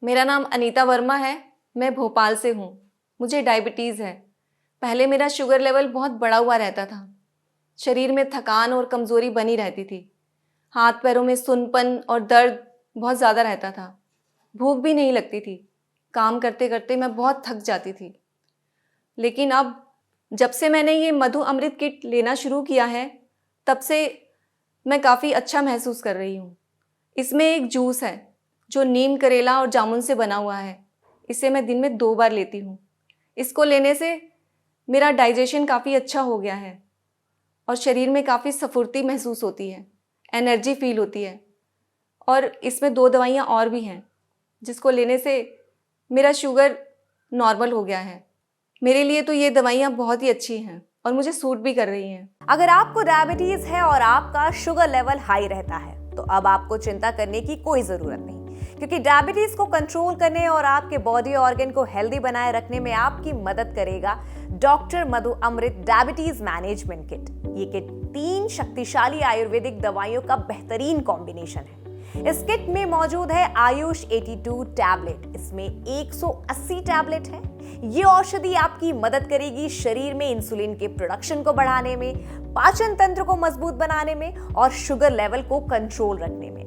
मेरा नाम अनीता वर्मा है। मैं भोपाल से हूँ। मुझे डायबिटीज़ है। पहले मेरा शुगर लेवल बहुत बढ़ा हुआ रहता था। शरीर में थकान और कमज़ोरी बनी रहती थी। हाथ पैरों में सुन्नपन और दर्द बहुत ज़्यादा रहता था। भूख भी नहीं लगती थी। काम करते करते मैं बहुत थक जाती थी। लेकिन अब जब से मैंने ये मधु अमृत किट लेना शुरू किया है, तब से मैं काफ़ी अच्छा महसूस कर रही हूँ। इसमें एक जूस है जो नीम, करेला और जामुन से बना हुआ है। इसे मैं दिन में 2 बार लेती हूँ। इसको लेने से मेरा डाइजेशन काफ़ी अच्छा हो गया है और शरीर में काफ़ी स्फूर्ति महसूस होती है, एनर्जी फील होती है। और इसमें 2 दवाइयाँ और भी हैं जिसको लेने से मेरा शुगर नॉर्मल हो गया है। मेरे लिए तो ये दवाइयाँ बहुत ही अच्छी हैं और मुझे सूट भी कर रही हैं। अगर आपको डायबिटीज है और आपका शुगर लेवल हाई रहता है तो अब आपको चिंता करने की कोई जरूरत नहीं, क्योंकि डायबिटीज को कंट्रोल करने और आपके बॉडी ऑर्गन को हेल्दी बनाए रखने में आपकी मदद करेगा डॉक्टर मधु अमृत डायबिटीज मैनेजमेंट किट। ये किट 3 शक्तिशाली आयुर्वेदिक दवाइयों का बेहतरीन कॉम्बिनेशन है। इस किट में मौजूद है आयुष 82 टैबलेट। इसमें 180 टैबलेट है। ये औषधि आपकी मदद करेगी शरीर में इंसुलिन के प्रोडक्शन को बढ़ाने में, पाचन तंत्र को मजबूत बनाने में और शुगर लेवल को कंट्रोल रखने में।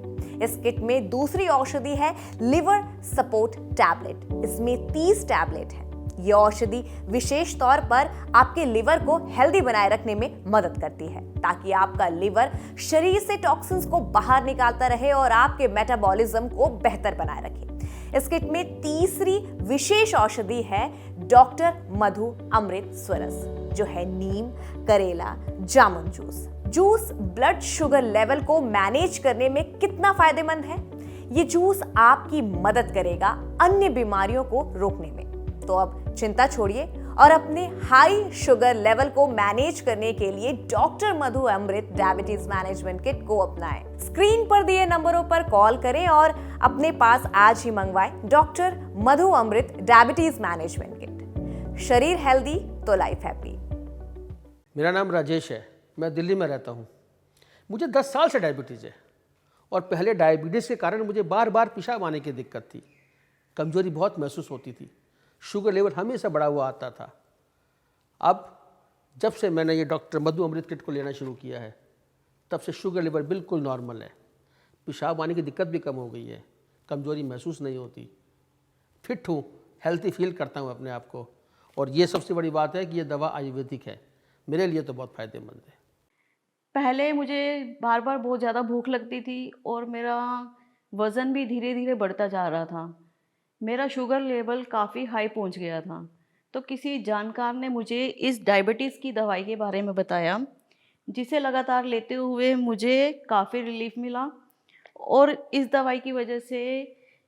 इस किट में दूसरी औषधि है लिवर सपोर्ट टैबलेट। इसमें 30 टैबलेट है। ये औषधि विशेष तौर पर आपके लिवर को हेल्दी बनाए रखने में मदद करती है, ताकि आपका लिवर शरीर से टॉक्सिन्स को बाहर निकालता रहे और आपके मेटाबॉलिज्म को बेहतर बनाए रखे। इस किट में तीसरी विशेष औषधि है डॉक्टर मधु अमृत स्वरस, जो है नीम, करेला, जामुन juice. Juice blood sugar level को मैनेज करने में कितना फायदेमंद है। ये जूस आपकी मदद करेगा अन्य बीमारियों को रोकने में। तो अब चिंता छोड़िए और अपने हाई शुगर लेवल को मैनेज करने के लिए डॉक्टर मधु अमृत डायबिटीज मैनेजमेंट किट को अपनाएं। स्क्रीन पर दिए नंबरों पर कॉल करें और अपने पास आज ही मंगवाएं डॉक्टर मधु अमृत डायबिटीज मैनेजमेंट किट। शरीर हेल्दी तो लाइफ हैप्पी। मेरा नाम राजेश है। मैं दिल्ली में रहता हूँ। मुझे 10 साल से डायबिटीज़ है और पहले डायबिटीज़ के कारण मुझे बार बार पेशाब आने की दिक्कत थी। कमज़ोरी बहुत महसूस होती थी। शुगर लेवल हमेशा बढ़ा हुआ आता था। अब जब से मैंने ये डॉक्टर मधु अमृत किट को लेना शुरू किया है, तब से शुगर लेवल बिल्कुल नॉर्मल है। पेशाब आने की दिक्कत भी कम हो गई है। कमज़ोरी महसूस नहीं होती। फिट हूँ, हेल्थी फील करता हूँ अपने आप को। और ये सबसे बड़ी बात है कि ये दवा आयुर्वेदिक है। मेरे लिए तो बहुत फ़ायदेमंद है। पहले मुझे बार बार बहुत ज़्यादा भूख लगती थी और मेरा वज़न भी धीरे धीरे बढ़ता जा रहा था। मेरा शुगर लेवल काफ़ी हाई पहुंच गया था। तो किसी जानकार ने मुझे इस डायबिटीज़ की दवाई के बारे में बताया, जिसे लगातार लेते हुए मुझे काफ़ी रिलीफ मिला और इस दवाई की वजह से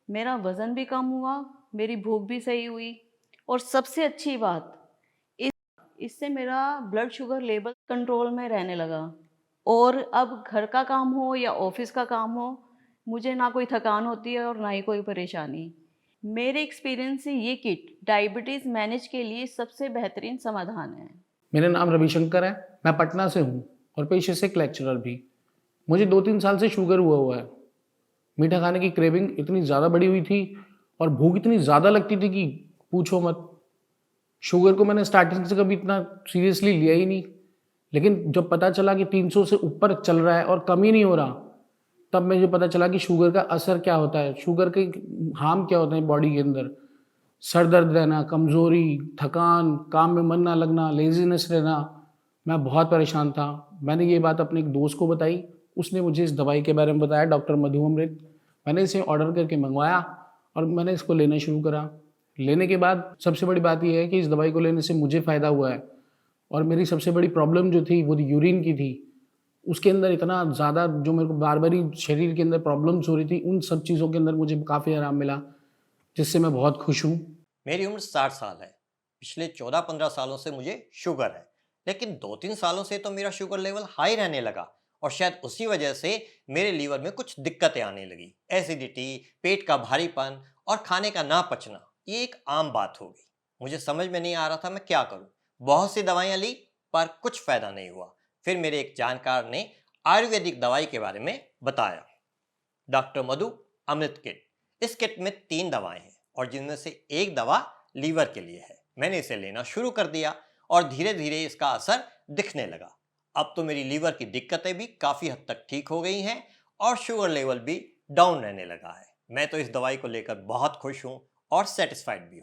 मेरा वज़न भी कम हुआ, मेरी भूख भी सही हुई और सबसे अच्छी बात, इससे मेरा ब्लड शुगर लेवल कंट्रोल में रहने लगा। और अब घर का काम हो या ऑफिस का काम हो, मुझे ना कोई थकान होती है और ना ही कोई परेशानी। मेरे एक्सपीरियंस से ये किट डायबिटीज़ मैनेज के लिए सबसे बेहतरीन समाधान है। मेरा नाम रविशंकर है। मैं पटना से हूँ और पेशे से एक लेक्चरर भी। मुझे 2-3 साल से शुगर हुआ है। मीठा खाने की क्रेविंग इतनी ज़्यादा बढ़ी हुई थी और भूख इतनी ज़्यादा लगती थी कि पूछो मत। शुगर को मैंने स्टार्टिंग से कभी इतना सीरियसली लिया ही नहीं, लेकिन जब पता चला कि 300 से ऊपर चल रहा है और कम ही नहीं हो रहा, तब मुझे पता चला कि शुगर का असर क्या होता है, शुगर के हार्म क्या होते हैं बॉडी के अंदर। सर दर्द रहना, कमज़ोरी, थकान, काम में मन ना लगना, लेजीनेस रहना। मैं बहुत परेशान था। मैंने ये बात अपने एक दोस्त को बताई। उसने मुझे इस दवाई के बारे में बताया, डॉक्टर मधु अमृत। मैंने इसे ऑर्डर करके मंगवाया और मैंने इसको लेना शुरू करा। लेने के बाद सबसे बड़ी बात यह है कि इस दवाई को लेने से मुझे फ़ायदा हुआ है। और मेरी सबसे बड़ी प्रॉब्लम जो थी वो यूरिन की थी। उसके अंदर इतना ज़्यादा जो मेरे को बार बार ही शरीर के अंदर प्रॉब्लम्स हो रही थी, उन सब चीज़ों के अंदर मुझे काफ़ी आराम मिला, जिससे मैं बहुत खुश हूँ। मेरी उम्र 60 साल है। पिछले 14-15 सालों से मुझे शुगर है, लेकिन 2-3 सालों से तो मेरा शुगर लेवल हाई रहने लगा और शायद उसी वजह से मेरे लीवर में कुछ दिक्कतें आने लगी। एसिडिटी, पेट का भारीपन और खाने का ना पचना, ये एक आम बात हो गई। मुझे समझ में नहीं आ रहा था मैं क्या करूं। बहुत सी दवाइयां ली पर कुछ फायदा नहीं हुआ। फिर मेरे एक जानकार ने आयुर्वेदिक दवाई के बारे में बताया, डॉक्टर मधु अमृत किट। इस किट में 3 दवाएं हैं और जिनमें से एक दवा लीवर के लिए है। मैंने इसे लेना शुरू कर दिया और धीरे धीरे इसका असर दिखने लगा। अब तो मेरी लीवर की दिक्कतें भी काफ़ी हद तक ठीक हो गई हैं और शुगर लेवल भी डाउन रहने लगा है। मैं तो इस दवाई को लेकर बहुत खुश हूँ और सेटिस्फाइड भी हूँ।